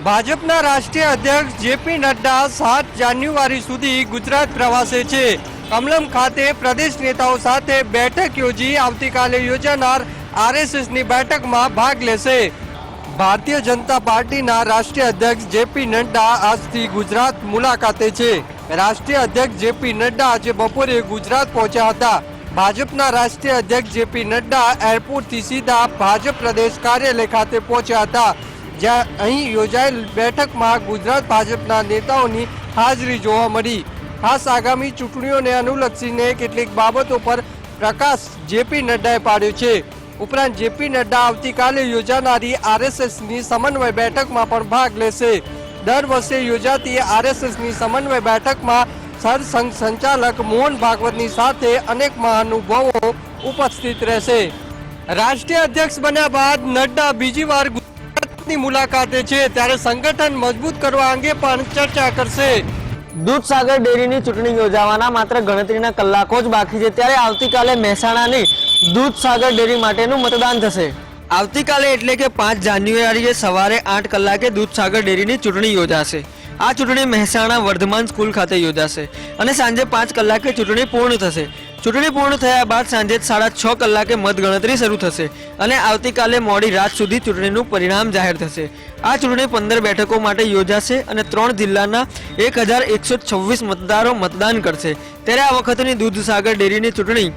ભાજપના રાષ્ટ્રીય અધ્યક્ષ જેપી નડ્ડા 7 જાન્યુઆરી સુધી ગુજરાત પ્રવાસે છે। કમલમ ખાતે પ્રદેશ નેતાઓ સાથે બેઠક યોજી આવતીકાલે યોજાનાર આરએસએસની બેઠકમાં ભાગ લેશે। ભારતીય જનતા પાર્ટીના રાષ્ટ્રીય અધ્યક્ષ જેપી નડ્ડા આજથી ગુજરાત મુલાકાતે છે। રાષ્ટ્રીય અધ્યક્ષ જેપી નડ્ડા આજે બપોરે ગુજરાત પહોંચ્યા હતા। ભાજપના રાષ્ટ્રીય અધ્યક્ષ જેપી નડ્ડા એરપોર્ટથી સીધા ભાજપ પ્રદેશ કાર્યાલય ખાતે પહોંચ્યા હતા, જ્યાં અહીં યોજાયેલ બેઠકમાં ગુજરાત ભાજપના નેતાઓની હાજરી જોવા મળી। ખાસ આગામી ચૂંટણીઓને અનુલક્ષીને કેટલીક બાબતો પર પ્રકાશ જેપી નડ્ડાએ પાડ્યો છે। ઉપરાંત જેપી નડ્ડા આવતીકાલે યોજાનારી આરએસએસની સમન્વય બેઠકમાં પણ ભાગ લેશે। દર વર્ષે યોજાતી આરએસએસની સમન્વય બેઠકમાં સરસંઘ સંચાલક મોહન ભાગવતની સાથે અનેક મહાનુભાવો ઉપસ્થિત રહેશે। રાષ્ટ્રીય અધ્યક્ષ બન્યા બાદ નડ્ડા બીજી વાર ગુજરાતની મુલાકાતે છે, ત્યારે સંગઠન મજબૂત કરવા અંગે પણ ચર્ચા કરશે। દૂધસાગર ડેરીની ચૂંટણી યોજાવાના માત્ર ગણતરીના કલાકો જ બાકી છે, ત્યારે આવતીકાલે મહેસાણાની દૂધસાગર ડેરી માટેનું મતદાન થશે। આવતીકાલે એટલે કે 5 જાન્યુઆરીએ સવારે 8 કલાકે દૂધસાગર ડેરીની ચૂંટણી યોજાશે। આ ચૂંટણી મહેસાણા વર્ધમાન સ્કૂલ ખાતે યોજાશે અને સાંજે 5 કલાકે ચૂંટણી પૂર્ણ થશે। ચૂંટણી પૂર્ણ થયા બાદ સાંજે 6:30 કલાકે મતગણતરી શરૂ થશે અને આવતીકાલે મોડી રાત સુધી ચૂંટણીનું પરિણામ જાહેર થશે। આ ચૂંટણી 15 બેઠકો માટે યોજાશે અને 3 જિલ્લાના 1126 મતદારો મતદાન કરશે। ત્યારે આ વખતની દૂધસાગર ડેરીની ચૂંટણી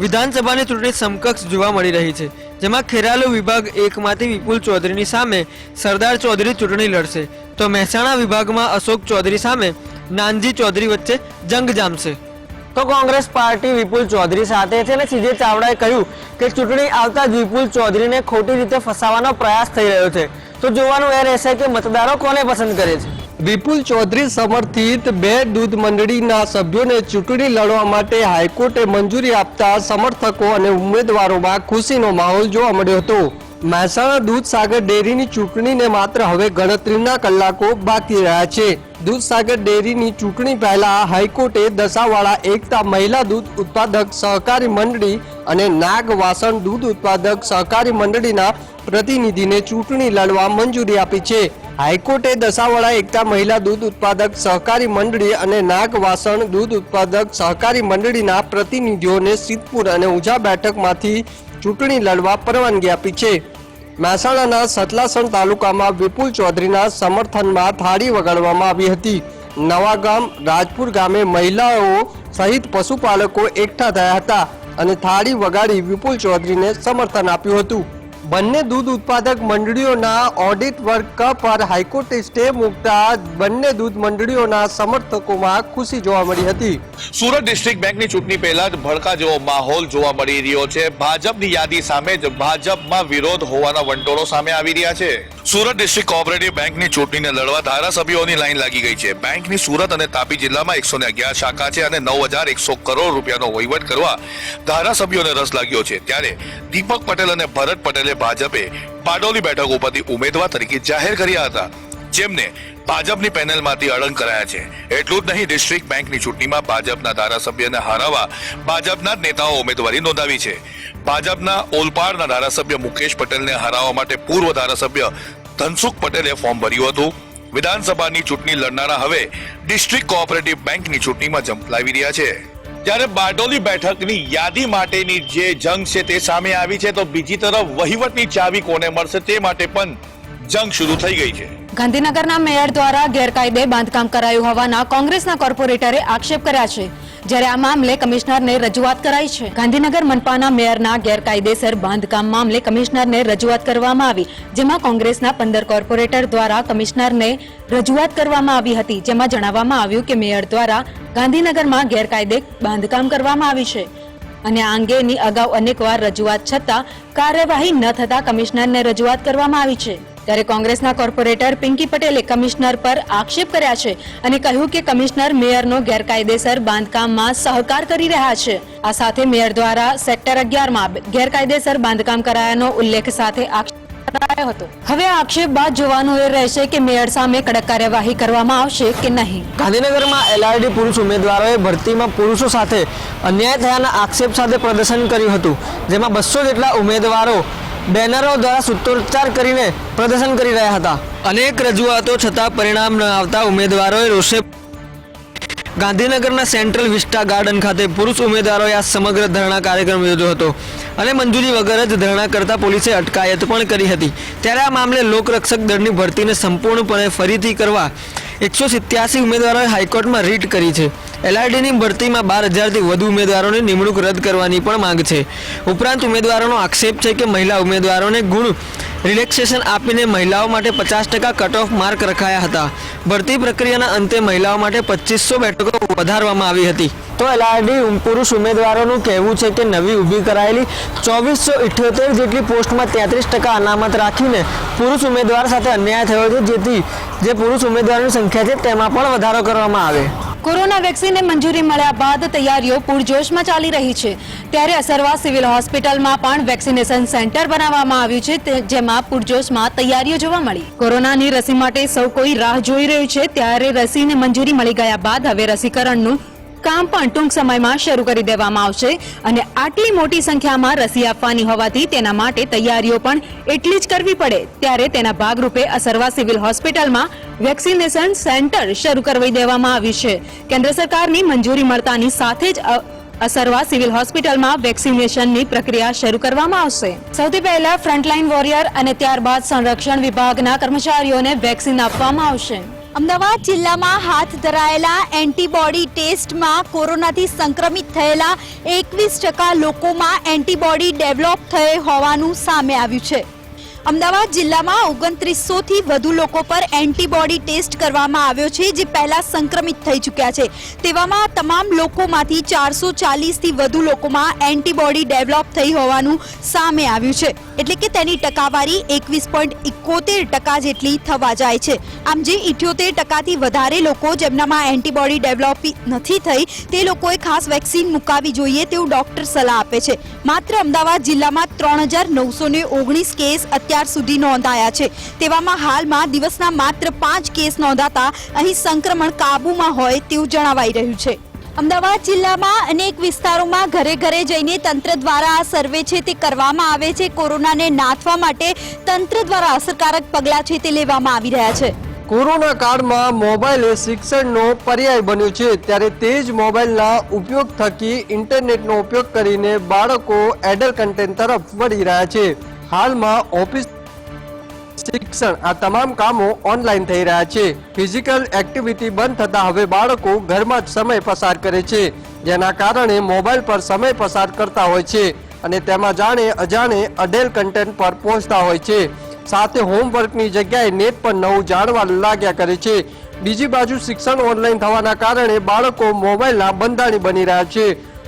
વિધાનસભાની ચૂંટણી સમકક્ષ જોવા મળી રહી છે, જેમાં ખેરાલુ વિભાગ 1 માંથી વિપુલ ચૌધરીની સામે સરદાર ચૌધરી ચૂંટણી લડશે, તો મહેસાણા વિભાગમાં અશોક ચૌધરી સામે નાનજી ચૌધરી વચ્ચે જંગ જામશે। તો કોંગ્રેસ પાર્ટી વિપુલ ચૌધરી સાથે છે અને સીજે ચાવડાએ કહ્યું કે ચૂંટણી આવતા જ વિપુલ ચૌધરીને ખોટી રીતે ફસાવવાનો પ્રયાસ થઈ રહ્યો છે, તો જોવાનું એ રહેશે કે મતદારો કોને પસંદ કરે છે। વિપુલ ચૌધરી સમર્થિત 2 દૂધ મંડળીના સભ્યોને ચૂંટણી લડવા માટે હાઈકોર્ટે મંજૂરી આપતા સમર્થકો અને ઉમેદવારોમાં ખુશીનો માહોલ જોવા મળ્યો હતો। મહેસાણા દૂધસાગર ડેરીની ચૂંટણીને માત્ર હવે ગણતરીના કલાકો બાકી રહ્યા છે। દૂધસાગર ડેરીની ચૂંટણી પહેલા હાઈકોર્ટે દસાવાળા એકતા મહિલા દૂધ ઉત્પાદક સહકારી મંડળી અને નાગ વાસણ દૂધ ઉત્પાદક સહકારી મંડળીના પ્રતિનિધિને ચૂંટણી લડવા મંજૂરી આપી છે। હાઈકોર્ટે દસાવાળા એકતા મહિલા દૂધ ઉત્પાદક સહકારી મંડળી અને નાગ વાસણ દૂધ ઉત્પાદક સહકારી મંડળીના પ્રતિનિધિઓને સિદ્ધપુર અને ઉંઝા બેઠકમાંથી ચૂંટણી લડવા પરવાનગી આપી છે। મહેસાણાના સતલાસણ તાલુકામાં વિપુલ ચૌધરીના સમર્થનમાં થાળી વગાડવામાં આવી હતી। નવાગામ રાજપુર ગામે મહિલાઓ સહિત પશુપાલકો એકઠા થયા હતા અને થાળી વગાડી વિપુલ ચૌધરીને સમર્થન આપ્યું હતું। બંને દૂધ ઉત્પાદક મંડળીઓના ઓડિટ વર્ક પર હાઈકોર્ટે સ્ટે મૂકતા બંને દૂધ મંડળીઓના સમર્થકોમાં ખુશી જોવા મળી હતી। સુરત ડિસ્ટ્રિક્ટ બેંકની ચૂંટણી પહેલા જ ભડકા જેવો માહોલ જોવા મળી રહ્યો છે। ભાજપની યાદી સામે જ ભાજપમાં વિરોધ હોવાના વંટોળો સામે આવી રહ્યા છે। સુરત ડિસ્ટ્રિક્ટ કોઓપરેટિવ બેંકની ચૂંટણીને લડવા ધારાસભ્યોની લાઈન લાગી ગઈ છે। બેંકની સુરત અને તાપી જિલ્લામાં 111 શાખા છે અને 9100 કરોડ રૂપિયાનો વહીવટ કરવા ધારાસભ્યોને રસ લાગ્યો છે। ત્યારે દીપક પટેલ અને ભરત પટેલે ભાજપે બારડોલી બેઠક ઉપરથી ઉમેદવાર તરીકે જાહેર કર્યા હતા, જેમને ભાજપની પેનલમાંથી અળંગ કરાયા છે। એટલું જ નહીં, ડિસ્ટ્રિક્ટ બેંકની ચૂંટણીમાં ભાજપના ધારાસભ્યને હરાવવા ભાજપના જ નેતાઓ ઉમેદવારી નોંધાવી છે। ભાજપના ઓલપાડના ધારાસભ્ય મુકેશ પટેલને હરાવવા માટે પૂર્વ ધારાસભ્ય ધનસુખ પટેલે ફોર્મ ભર્યું હતું। વિધાનસભાની ચૂંટણી લડનારા હવે ડિસ્ટ્રિક્ટ કોઓપરેટિવ બેંકની ચૂંટણીમાં ઝંપલાવી રહ્યા છે। ત્યારે બારડોલી બેઠકની યાદી માટેની જે જંગ છે તે સામે આવી છે, તો બીજી તરફ વહીવટની ચાવી કોને મળશે તે માટે પણ જંગ શરૂ થઈ ગઈ છે। ગાંધીનગરના મેયર દ્વારા ગેરકાયદે બાંધકામ કરાયું હોવાના કોંગ્રેસના કોર્પોરેટરે આક્ષેપ કર્યા છે, જ્યારે આ મામલે કમિશનરને રજૂઆત કરાઈ છે। ગાંધીનગર મનપાના મેયરના ગેરકાયદેસર બાંધકામ મામલે કમિશનરને રજૂઆત કરવામાં આવી, જેમાં કોંગ્રેસના 15 કોર્પોરેટર દ્વારા કમિશનરને રજૂઆત કરવામાં આવી હતી, જેમાં જણાવવામાં આવ્યું કે મેયર દ્વારા ગાંધીનગરમાં ગેરકાયદે બાંધકામ કરવામાં આવી છે અને આ અંગેની અગાઉ અનેકવાર રજૂઆત છતાં કાર્યવાહી ન થતા કમિશનરને રજૂઆત કરવામાં આવી છે। ત્યારે કોંગ્રેસના કોર્પોરેટર પિંકી પટેલે કમિશનર પર આક્ષેપ કર્યા છે અને કહ્યું કે કમિશનર મેયરનો ગેરકાયદેસર બાંધકામમાં સહકાર કરી રહ્યા છે। આ સાથે મેયર દ્વારા સેક્ટર 11માં ગેરકાયદેસર બાંધકામ કરાયાનો ઉલ્લેખ સાથે કરાયો હતો। હવે આ આક્ષેપ બાદ જોવાનું એ રહેશે કે મેયર સામે કડક કાર્યવાહી કરવામાં આવશે કે નહીં। ગાંધીનગરમાં એલઆરડી પુરુષ ઉમેદવારોએ ભરતીમાં પુરુષો સાથે અન્યાય થયાના આક્ષેપ સાથે પ્રદર્શન કર્યું હતું, જેમાં 200 જેટલા ઉમેદવારો બેનરો દ્વારા સૂત્રોચ્ચાર કરીને પ્રદર્શન કરી રહ્યા હતા. અનેક રજૂઆતો છતાં પરિણામ ન આવતા ઉમેદવારોએ રોષે ગાંધીનગરના સેન્ટ્રલ વિસ્ટા ગાર્ડન ખાતે પુરુષ ઉમેદવારોએ આ સમગ્ર ધરણા કાર્યક્રમ યોજ્યો હતો અને મંજૂરી વગર જ ધરણા કરતા પોલીસે અટકાયત પણ કરી હતી. ત્યારે આ મામલે લોકરક્ષક દળની ભરતીને સંપૂર્ણપણે ફરીથી કરવા 187 ઉમેદવારોએ હાઈકોર્ટમાં રીટ કરી છે. એલઆરડીની ભરતીમાં 12,000થી વધુ ઉમેદવારોની નિમણૂક રદ કરવાની પણ માંગ છે. ઉપરાંત ઉમેદવારોનો આક્ષેપ છે કે મહિલા ઉમેદવારોને ગુણ રિલેક્સેશન આપીને મહિલાઓ માટે 50% કટ ઓફ માર્ક રખાયા હતા. ભરતી પ્રક્રિયાના અંતે મહિલાઓ માટે 2500 બેઠકો વધારવામાં આવી હતી. તો એલઆરડી પુરુષ ઉમેદવારોનું કહેવું છે કે નવી ઊભી કરાયેલી 2478 જેટલી પોસ્ટમાં 33% અનામત રાખીને પુરુષ ઉમેદવાર સાથે અન્યાય થયો છે, જેથી જે પુરુષ ઉમેદવારોની સંખ્યા છે તેમાં પણ વધારો કરવામાં આવે. કોરોના વેક્સિનને મંજૂરી મળ્યા બાદ તૈયારીઓ પૂરજોશમાં ચાલી રહી છે. ત્યારે અસરવા સિવિલ હોસ્પિટલમાં પણ વેક્સિનેશન સેન્ટર બનાવવામાં આવ્યું છે, જેમાં પૂરજોશમાં તૈયારીઓ જોવા મળી. કોરોનાની રસી માટે સૌ કોઈ રાહ જોઈ રહ્યું છે. ત્યારે રસીને મંજૂરી મળી ગયા બાદ હવે રસીકરણનું કામ પણ ટૂંક સમયમાં શરૂ કરી દેવામાં આવશે અને આટલી મોટી સંખ્યામાં રસી આપવાની હોવાથી તેના માટે તૈયારીઓ પણ એટલી જ કરવી પડે. ત્યારે તેના ભાગરૂપે અસરવા સિવિલ હોસ્પિટલમાં વેક્સિનેશન સેન્ટર શરૂ કરી દેવામાં આવ્યું છે. કેન્દ્ર સરકારની મંજૂરી મળતાની સાથે જ અસરવા સિવિલ હોસ્પિટલમાં વેક્સિનેશનની પ્રક્રિયા શરૂ કરવામાં આવશે. સૌથી પહેલા ફ્રન્ટલાઈન વોરિયર અને ત્યારબાદ સંરક્ષણ વિભાગના કર્મચારીઓને વેક્સિન આપવામાં આવશે. અમદાવાદ જિલ્લામાં હાથ ધરાયેલા એન્ટીબોડી ટેસ્ટમાં કોરોનાથી સંક્રમિત થયેલા 21% લોકોમાં એન્ટીબોડી ડેવલપ થઈ હોવાનું સામે આવ્યું છે. અમદાવાદ જિલ્લામાં 2900થી વધુ લોકો પર એન્ટીબોડી ટેસ્ટ કરવામાં આવ્યો છે, જે પહેલા સંક્રમિત થઈ ચૂક્યા છે. તેવામાં તમામ લોકોમાંથી 440થી વધુ લોકોમાં એન્ટીબોડી ડેવલપ થઈ હોવાનું સામે આવ્યું છે. એટલે કે તેની ટકાવારી 21.71% જેટલી થવા જાય છે. આમ જે 78%થી વધારે લોકો જેમનામાં એન્ટીબોડી ડેવલપ નથી થઈ તે લોકોએ ખાસ વેક્સિન મુકાવી જોઈએ તેવું ડોક્ટર સલાહ આપે છે. માત્ર અમદાવાદ જિલ્લામાં 3919 કેસ અત્યાર સુધી નોંધાયા છે. તેવામાં હાલમાં દિવસના માત્ર 5 કેસ નોંધાતા અહીં સંક્રમણ કાબૂમાં હોય તેવું જણાવાઈ રહ્યું છે. અમદાવાદ જિલ્લામાં અનેક વિસ્તારોમાં ઘરે ઘરે જઈને તંત્ર દ્વારા આ સર્વે છે તે કરવામાં આવે છે. કોરોનાને નાથવા માટે તંત્ર દ્વારા અસરકારક પગલાં છે તે લેવામાં આવી રહ્યા છે. કોરોના કાળમાં મોબાઈલ એ શિક્ષણનો પર્યાય બન્યો છે. ત્યારે તે જ મોબાઈલના ઉપયોગ થકી ઇન્ટરનેટનો ઉપયોગ કરીને બાળકો એડલ્ટ કન્ટેન્ટ તરફ વળી રહ્યા છે. હાલમાં ઓફિસ શિક્ષણ આ તમામ કામો ઓનલાઈન થઈ રહ્યા છે. ફિઝિકલ એક્ટિવિટી બંધ થતા હવે બાળકો ઘરમાં જ સમય પસાર કરે છે, જેના કારણે મોબાઈલ પર સમય પસાર કરતા હોય છે અને તેમાં જાણે અજાણે અડલ્ટ કન્ટેન્ટ પર પહોંચતા હોય છે. સાથે હોમવર્કની જગ્યાએ નેટ પર નવું જાણવા લાગ્યા કરે છે. બીજી બાજુ શિક્ષણ ઓનલાઈન થવાના કારણે બાળકો મોબાઈલના બંધાણી બની રહ્યા છે.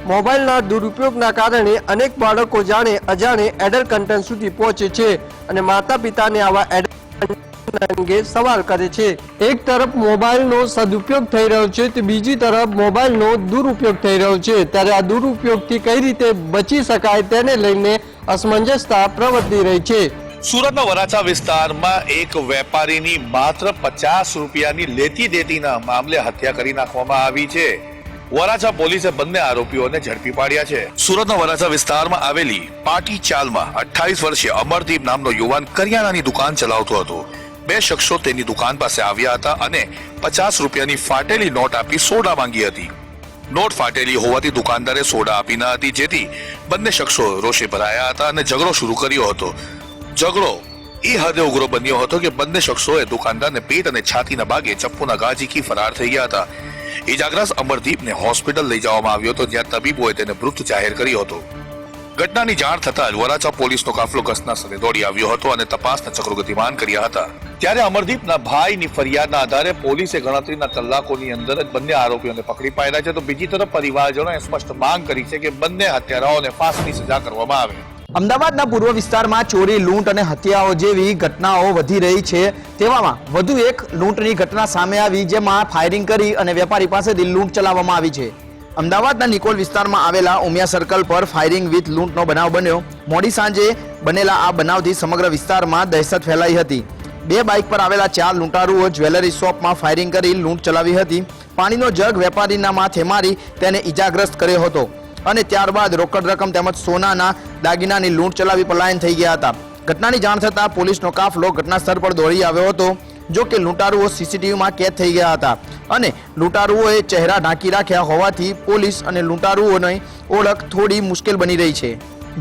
મોબાઈલના દુરુપયોગના કારણે અનેક બાળકો જાણે અજાણે એડલ્ટ કન્ટેન્ટ સુધી પહોંચે છે અને માતા પિતાને આવા એડલ્ટ અંગે સવાલ કરે છે. એક તરફ મોબાઈલનો સદુપયોગ થઈ રહ્યો છે તો બીજી તરફ મોબાઈલનો દુરુપયોગ થઈ રહ્યો છે. ત્યારે આ દુરુપયોગથી કઈ રીતે બચી શકાય તેને લઈને અસમંજસતા પ્રવર્તી રહી છે. સુરતના વરાછા વિસ્તારમાં એક વેપારીની માત્ર 50 રૂપિયાની લેતી દેતીના મામલે હત્યા કરી નાખવામાં આવી છે. વરાછા પોલીસે બંને આરોપીઓને ઝડપી પાડ્યા છે. સુરતના વરાછા વિસ્તારમાં આવેલી પાટી ચાલમાં 28 વર્ષીય અમરદીપ નામનો યુવાન કરિયાણાની દુકાન ચલાવતો હતો. બે શખ્સો તેની દુકાન પાસે આવ્યા હતા અને 50 રૂપિયાની ફાટેલી નોટ આપી સોડા માંગી હતી. નોટ ફાટેલી હોવાથી દુકાનદારે સોડા આપી ન હતી, જેથી બંને શખ્સો રોષે ભરાયા હતા અને ઝઘડો શરૂ કર્યો હતો. ઝઘડો એ હદે ઉગ્ર બન્યો હતો કે બંને શખ્સોએ દુકાનદારને પેટ અને છાતીના ભાગે ચપ્પુના ઘા ઝીકી ફરાર થઈ ગયા હતા. ઇજાગ્રસ્ત અમરદીપને હોસ્પિટલ લઈ જવામાં આવ્યો હતો, જ્યાં તબીબોએ તેને મૃત જાહેર કર્યો હતો. ઘટનાની જાણ થતાં જ વરાછા પોલીસનો કાફલો ઘટના સ્થળે દોડી આવ્યો હતો અને તપાસના ચક્રો ગતિમાન કર્યા હતા. ત્યારે અમરદીપના ભાઈની ફરિયાદના આધારે પોલીસે ગણતરીના કલાકોની અંદર જ બંને આરોપીઓને પકડી પાડ્યા છે. તો બીજી તરફ પરિવારજનોએ સ્પષ્ટ માંગ કરી છે કે બંને હત્યારાઓને ફાંસીની સજા કરવામાં આવે. અમદાવાદના પૂર્વ વિસ્તારમાં ચોરી, લૂંટ અને હત્યાઓ જેવી ઘટનાઓ વધી રહી છે. તેવામાં વધુ એક લૂંટની ઘટના સામે આવી, જેમાં ફાયરિંગ કરી અને વેપારી પાસેથી લૂંટ ચલાવવામાં આવી છે. અમદાવાદના નિકોલ વિસ્તારમાં આવેલા ઉમિયા સર્કલ પર ફાયરિંગ વિથ લૂંટનો બનાવ બન્યો. મોડી સાંજે બનેલા આ બનાવથી સમગ્ર વિસ્તારમાં દહેશત ફેલાઈ હતી. બે બાઇક પર આવેલા 4 લૂંટારુઓ જ્વેલરી શોપમાં ફાયરિંગ કરી લૂંટ ચલાવી હતી. પાણીનો જગ વેપારીના માથે મારી તેને ઈજાગ્રસ્ત કર્યો હતો અને ત્યારબાદ રોકડ રકમ તેમજ સોનાના દાગીનાની લૂંટ ચલાવી પલાયન થઈ ગયા હતા. ઘટનાની જાણ થતાં પોલીસનો કાફલો ઘટના સ્થળ પર દોડી આવ્યો હતો. જો કે લૂંટારુઓ સીસીટીવીમાં કેદ થઈ ગયા હતા અને લૂંટારુઓએ ચહેરા ઢાંકી રાખ્યા હોવાથી પોલીસ અને લૂંટારુઓની ઓળખ થોડી મુશ્કેલ બની રહી છે.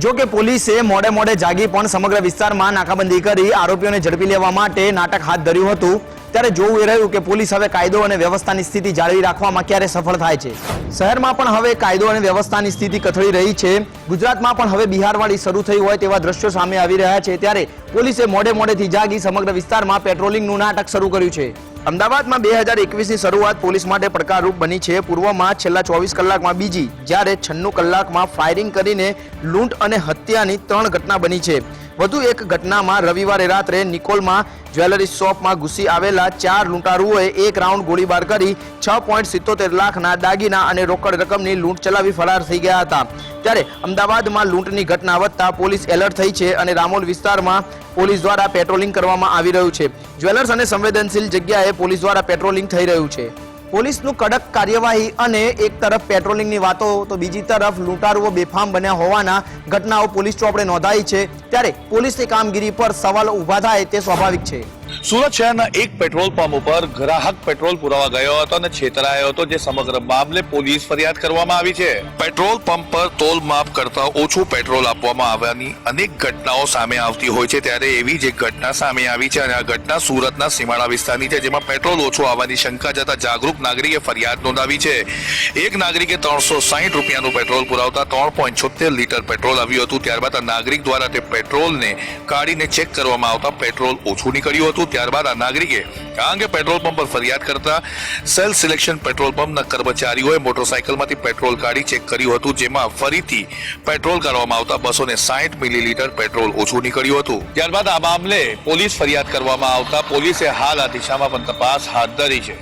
જો કે પોલીસે મોડે મોડે જાગી પણ સમગ્ર વિસ્તારમાં નાકાબંધી કરી આરોપીઓને ઝડપી લેવા માટે નાટક હાથ ધર્યું હતું. ત્યારે જોવું એ રહ્યું કે પોલીસ હવે કાયદો અને વ્યવસ્થાની સ્થિતિ જાળવી રાખવામાં ક્યારે સફળ થાય છે. શહેરમાં પણ હવે કાયદો અને વ્યવસ્થાની સ્થિતિ કથળી રહી છે. ગુજરાતમાં પણ હવે બિહારવાળી શરૂ થઈ હોય તેવા દ્રશ્યો સામે આવી રહ્યા છે. ત્યારે પોલીસે મોડે મોડેથી જાગી સમગ્ર વિસ્તારમાં પેટ્રોલિંગનું નાટક શરૂ કર્યું છે. અમદાવાદમાં 2021ની શરૂઆત પોલીસ માટે પડકારરૂપ બની છે. પૂર્વમાં છેલ્લા 24 કલાકમાં બીજી, જ્યારે 96 કલાકમાં ફાયરિંગ કરીને લૂંટ અને હત્યાની 3 ઘટના બની છે. વધુ એક ઘટનામાં રવિવારે રાત્રે નિકોલમાં જ્વેલરી શોપમાં ઘૂસી આવેલા 4 લૂંટારુઓએ એક રાઉન્ડ ગોળીબાર કરી 6.77 લાખના દાગીના અને રોકડ રકમની લૂંટ ચલાવી ફરાર થઈ ગયા હતા. ત્યારે અમદાવાદમાં લૂંટની ઘટના વધતા પોલીસ એલર્ટ થઈ છે અને રામોલ વિસ્તારમાં પોલીસ દ્વારા પેટ્રોલિંગ કરવામાં આવી રહ્યું છે. જ્વેલર્સ અને સંવેદનશીલ જગ્યાએ પોલીસ દ્વારા પેટ્રોલિંગ થઈ રહ્યું છે. પોલીસનું કડક કાર્યવાહી અને એક તરફ પેટ્રોલિંગની વાતો તો બીજી તરફ લૂંટારુઓ બેફામ બન્યા હોવાના ઘટનાઓ પોલીસ ચોપડે નોંધાઈ છે. ત્યારે પોલીસની કામગીરી પર સવાલો ઊભા થાય તે સ્વાભાવિક છે. સુરત શહેરના એક પેટ્રોલ પંપ ઉપર ગ્રાહક પેટ્રોલ પુરાવા ગયો હતો અને છેતરાયો હતો, જે સમગ્ર મામલે પોલીસ ફરિયાદ કરવામાં આવી છે. પેટ્રોલ પંપ પર તોલ માપ કરતા ઓછું પેટ્રોલ આપવામાં આવવાની અનેક ઘટનાઓ સામે આવતી હોય છે. ત્યારે એવી જ એક ઘટના સામે આવી છે અને આ ઘટના સુરતના સીમાડા વિસ્તારની છે, જેમાં પેટ્રોલ ઓછું આવવાની શંકા જતા જાગૃત નાગરિકે ફરિયાદ નોંધાવી છે. એક નાગરિકે 360 રૂપિયાનું પેટ્રોલ પુરાવતા 3.76 લીટર પેટ્રોલ આવ્યું હતું. ત્યારબાદ આ નાગરિક દ્વારા તે પેટ્રોલને કાઢીને ચેક કરવામાં આવતા પેટ્રોલ ઓછું નીકળ્યું હતું. ત્યારબાદ આ નાગરિકે આ અંગે પેટ્રોલ પંપ પર ફરિયાદ કરતા સેલ્ફ સિલેક્શન પેટ્રોલ પંપના કર્મચારીઓએ મોટરસાયકલમાંથી પેટ્રોલ કાઢી ચેક કર્યું હતું, જેમાં ફરીથી પેટ્રોલ કાઢવામાં આવતા 260 મિલીલીટર પેટ્રોલ ઓછું નીકળ્યું હતું. ત્યારબાદ આ મામલે પોલીસ ફરિયાદ કરવામાં આવતા પોલીસે હાલ આ દિશામાં પણ તપાસ હાથ ધરી છે.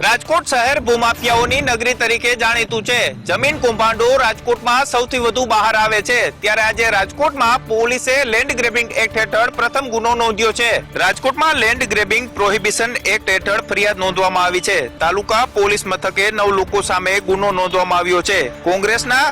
રાજકોટ શહેર ભૂમાફિયાઓની નગરી તરીકે જાણીતું છે. જમીન કૌભાંડો રાજકોટમાં સૌથી વધુ બહાર આવે છે. ત્યારે આજે રાજકોટમાં પોલીસે લેન્ડ ગ્રેબિંગ એક્ટ હેઠળ પ્રથમ ગુનો નોંધ્યો છે. રાજકોટમાં લેન્ડ ગ્રેબિંગ પ્રોહિબિશન એક્ટ હેઠળ ફરિયાદ નોંધવામાં આવી છે. તાલુકા પોલીસ મથકે 9 લોકો સામે ગુનો નોંધવામાં આવ્યો છે. કોંગ્રેસના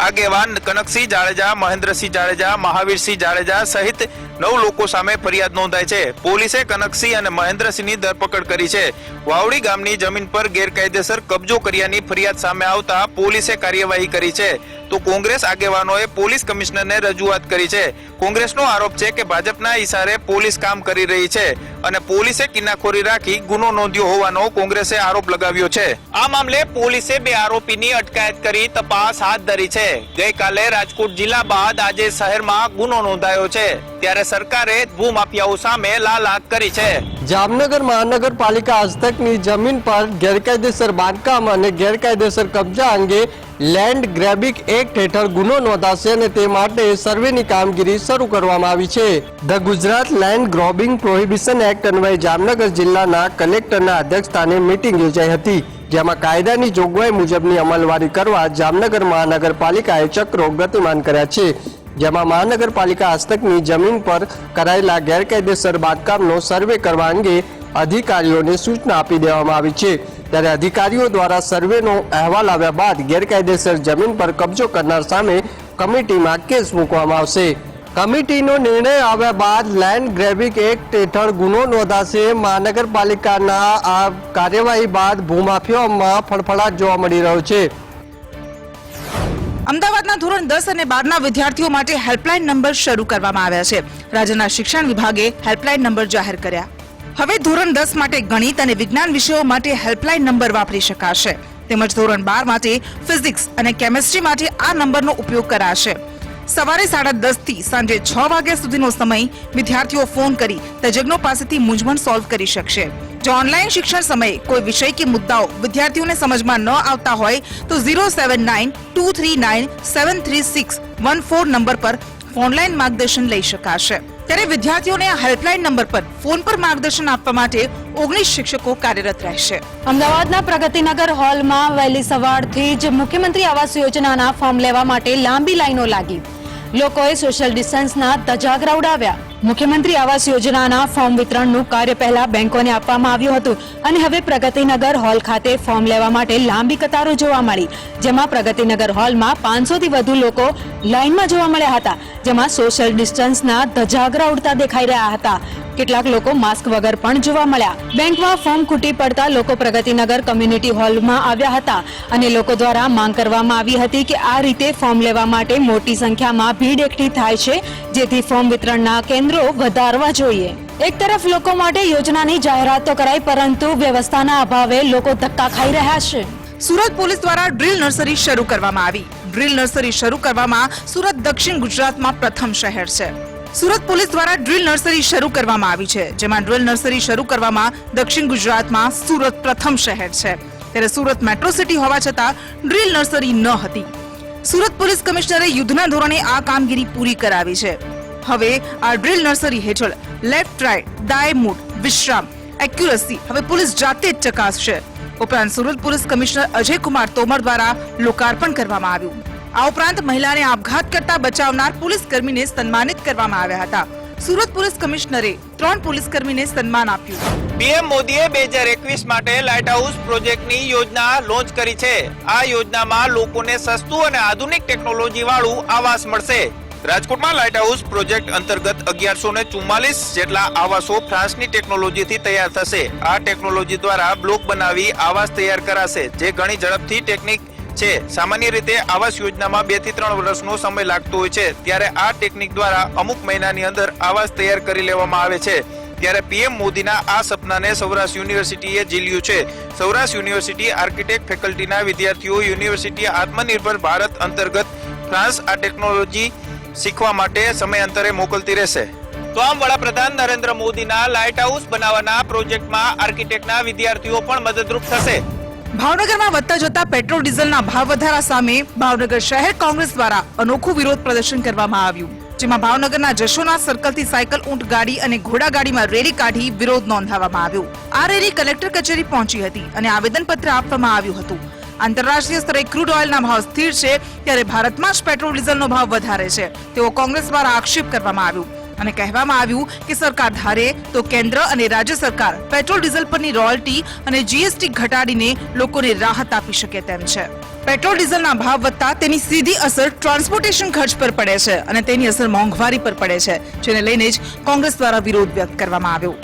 આગેવાન કનકસિંહ જાડેજા, મહેન્દ્રસિંહ જાડેજા, મહાવીરસિંહ જાડેજા સહિત 9 લોકો સામે ફરિયાદ નોંધાઈ છે. પોલીસે કનકસિંહ અને મહેન્દ્રસિંહની ધરપકડ કરી છે. વાવડી ગામની જમીન પર ગેરકાયદેસર કબજો કર્યાની ફરિયાદ સામે આવતા પોલીસે કાર્યવાહી કરી છે. તો કોંગ્રેસ આગેવાનોએ પોલીસ કમિશનરને રજૂઆત કરી છે. કોંગ્રેસનો આરોપ છે કે ભાજપના ઇશારે પોલીસ કામ કરી રહી છે અને પોલીસે કિનાખોરી રાખી ગુનો નોંધ્યો હોવાનો કોંગ્રેસે આરોપ લગાવ્યો છે. આ મામલે પોલીસે 2 આરોપીની અટકાયત કરી તપાસ હાથ ધરી છે. ગઈકાલે રાજકોટ જિલ્લા બાદ આજે શહેરમાં ગુનો નોંધાયો છે. ત્યારે સરકારે ભૂમાફિયાઓ સામે લાલ આંખ કરી છે. જામનગર મહાનગરપાલિકા હસ્તકની જમીન પર ગેરકાયદેસર બાંધકામ અને ગેરકાયદેસર કબજા અંગે લેન્ડ ગ્રેબિંગ એક્ટ હેઠળ ગુનો નોંધાશે અને તે માટે સર્વેની કામગીરી શરૂ કરવામાં આવી છે. The Gujarat land grabbing prohibition act અન્વયે જામનગર જિલ્લાના કલેક્ટરના અધ્યક્ષસ્થાને મીટિંગ યોજાઈ હતી, જેમાં કાયદાની જોગવાઈ મુજબની અમલવારી કરવા જામનગર મહાનગરપાલિકાએ ચક્રો ગતિમાન કર્યા છે. જેમાં મહાનગરપાલિકા હસ્તકની જમીન પર કરાયેલા ગેરકાયદેસર બાંધકામનો સર્વે કરવા અંગે અધિકારીઓને સૂચના આપી દેવામાં આવી છે. ત્યારે અધિકારીઓ દ્વારા સર્વેનો અહેવાલ આવ્યા બાદ ગેરકાયદેસર જમીન પર કબજો કરનાર સામે કમિટીમાં કેસ મૂકવામાં આવશે. કમિટીનો નિર્ણય આવ્યા બાદ લેન્ડ ગ્રેબિંગ એક્ટ હેઠળ ગુનો નોંધાશે. મહાનગરપાલિકાના આ કાર્યવાહી બાદ ભૂમાફિયાઓમાં ફફડાટ જોવા મળી રહ્યો છે. અમદાવાદના ધોરણ 10 અને 12ના વિદ્યાર્થીઓ માટે હેલ્પલાઇન નંબર શરૂ કરવામાં આવ્યા છે. રાજ્યના શિક્ષણ વિભાગે હેલ્પલાઇન નંબર જાહેર કર્યા. હવે ધોરણ 10 માટે ગણિત અને વિજ્ઞાન વિષયો માટે હેલ્પલાઇન નંબર વાપરી શકાશે. તેમજ ધોરણ 12 માટે ફિઝિક્સ અને કેમિસ્ટ્રી માટે આ નંબરનો ઉપયોગ કરાશે. સવારે 10:30 થી સાંજે 6 વાગ્યા સુધીનો સમય વિદ્યાર્થીઓ ફોન કરી તજજ્ઞો પાસેથી મૂંઝવણ સોલ્વ કરી શકશે. જો ઓનલાઈન શિક્ષણ સમયે કોઈ વિષય કે મુદ્દાઓ વિદ્યાર્થીઓને સમજમાં ન આવતા હોય તો 07923973614 નંબર પર ઓનલાઈન માર્ગદર્શન લઈ શકાશે. ત્યારે વિદ્યાર્થીઓને આ હેલ્પલાઇન નંબર પર ફોન પર માર્ગદર્શન આપવા માટે 19 શિક્ષકો કાર્યરત રહેશે. અમદાવાદના પ્રગતિનગર હોલમાં વહેલી સવારથી જ મુખ્યમંત્રી આવાસ યોજનાના ફોર્મ લેવા માટે લાંબી લાઈનો લાગી. લોકોએ સોશિયલ ડિસ્ટન્સના ધજાગરા ઉડાવ્યા. મુખ્યમંત્રી આવાસ યોજનાના ફોર્મ વિતરણનું કાર્ય પહેલા બેંકોને આપવામાં આવ્યું હતું અને હવે પ્રગતિનગર હોલ ખાતે ફોર્મ લેવા માટે લાંબી કતારો જોવા મળી, જેમાં પ્રગતિનગર હોલમાં 500 થી વધુ લોકો લાઇનમાં જોવા મળ્યા હતા, જેમાં સોશિયલ ડિસ્ટન્સના ધજાગરા ઉડતા દેખાઈ રહ્યા હતા. કેટલાક લોકો માસ્ક વગર પણ જોવા મળ્યા. બેંકમાં ફોર્મ ખૂટી પડતા લોકો પ્રગતિનગર કમ્યુનિટી હોલમાં આવ્યા હતા અને લોકો દ્વારા માંગ કરવામાં આવી હતી કે આ રીતે ફોર્મ લેવા માટે મોટી સંખ્યામાં ભીડ એકઠી થાય છે, જેથી ફોર્મ વિતરણના કેન્દ્રો વધારવા જોઈએ. એક તરફ લોકો માટે યોજનાની જાહેરાત તો કરાઈ, પરંતુ વ્યવસ્થાના અભાવે લોકો ધક્કા ખાઈ રહ્યા છે. સુરત પોલીસ દ્વારા ડ્રીલ નર્સરી શરૂ કરવામાં આવી. ડ્રીલ નર્સરી શરૂ કરવામાં સુરત દક્ષિણ ગુજરાતમાં પ્રથમ શહેર છે. સુરત પોલીસ દ્વારા ડ્રીલ નર્સરી શરૂ કરવામાં આવી છે, જેમાં ડ્રીલ નર્સરી શરૂ કરવામાં દક્ષિણ ગુજરાતમાં સુરત પ્રથમ શહેર છે. ત્યારે સુરત મેટ્રો સિટી હોવા છતાં ડ્રીલ નર્સરી ન હતી. સુરત પોલીસ કમિશનરે યુદ્ધના ધોરણે આ કામગીરી પૂરી કરાવી છે. હવે આ ડ્રીલ નર્સરી હેઠળ લેફ્ટ રાઇટ, દાય મૂડ, વિશ્રામ, એક્યુરસી હવે પોલીસ જાતે જ ચકાસશે. ઉપરાંત સુરત પોલીસ કમિશનર અજય કુમાર તોમર દ્વારા લોકાર્પણ કરવામાં આવ્યું. આ ઉપરાંત મહિલાને આપઘાત કરતા બચાવનાર પોલીસ કર્મીને સન્માનિત કરવામાં આવ્યા હતા. સુરત પોલીસ કમિશનરે 3 પોલીસ કર્મીને સન્માન આપ્યું. પીએમ મોદીએ 2021 માટે લાઇટ હાઉસ પ્રોજેક્ટની યોજના લોન્ચ કરી છે. આ યોજનામાં લોકોને સસ્તું અને આધુનિક ટેકનોલોજી વાળું આવાસ મળશે. રાજકોટમાં લાઇટ હાઉસ પ્રોજેક્ટ અંતર્ગત 1144 જેટલા આવાસો ફ્રાન્સની ટેકનોલોજીથી તૈયાર થશે. આ ટેકનોલોજી દ્વારા બ્લોક બનાવી આવાસ તૈયાર કરાશે, જે ઘણી ઝડપથી ટેકનિક છે. સામાન્ય રીતે આવાસ યોજનામાં 2 થી 3 વર્ષનો સમય લાગતો હોય છે, ત્યારે આ ટેકનિક દ્વારા અમુક મહિનાની અંદર આવાસ તૈયાર કરી લેવામાં આવે છે. ત્યારે પીએમ મોદીના આ સપનાને સૌરાષ્ટ્ર યુનિવર્સિટીએ ઝીલ્યું છે. સૌરાષ્ટ્ર યુનિવર્સિટી આર્કિટેક્ટ ફેકલ્ટીના વિદ્યાર્થીઓ યુનિવર્સિટી આત્મનિર્ભર ભારત અંતર્ગત ફ્રાન્સ આ ટેકનોલોજી શીખવા માટે સમયાંતરે મોકલતી રહેશે. તો આમ વડાપ્રધાન નરેન્દ્ર મોદીના લાઇટ હાઉસ બનાવવાના પ્રોજેક્ટમાં આર્કિટેક્ટના વિદ્યાર્થીઓ પણ મદદરૂપ થશે. ભાવનગરમાં વધતા જતા પેટ્રોલ ડીઝલના ભાવ વધારા સામે ભાવનગર શહેર કોંગ્રેસ દ્વારા અનોખું વિરોધ પ્રદર્શન કરવામાં આવ્યું, જેમાં ભાવનગરના જશોના સર્કલથી સાયકલ, ઊંટ ગાડી અને ઘોડા ગાડીમાં રેલી કાઢી વિરોધ નોંધાવવામાં આવ્યો. આ રેલી કલેક્ટર કચેરી પહોંચી હતી અને આવેદનપત્ર આપવામાં આવ્યું હતું. આંતરરાષ્ટ્રીય સ્તરે ક્રૂડ ઓઇલના ભાવ સ્થિર છે, ત્યારે ભારતમાં જ પેટ્રોલ ડીઝલનો ભાવ વધારે છે તેવો કોંગ્રેસ દ્વારા આક્ષેપ કરવામાં આવ્યો અને કહેવામાં આવ્યું કે સરકાર ધારે તો કેન્દ્ર અને રાજ્ય સરકાર પેટ્રોલ ડીઝલ પરની રોયલ્ટી અને જીએસટી ઘટાડીને લોકોને રાહત આપી શકે તેમ છે. પેટ્રોલ ડીઝલના ભાવ વધતા તેની સીધી અસર ટ્રાન્સપોર્ટેશન ખર્ચ પર પડે છે અને તેની અસર મોંઘવારી પર પડે છે, જેને લઈને જ કોંગ્રેસ દ્વારા વિરોધ વ્યક્ત કરવામાં આવ્યો.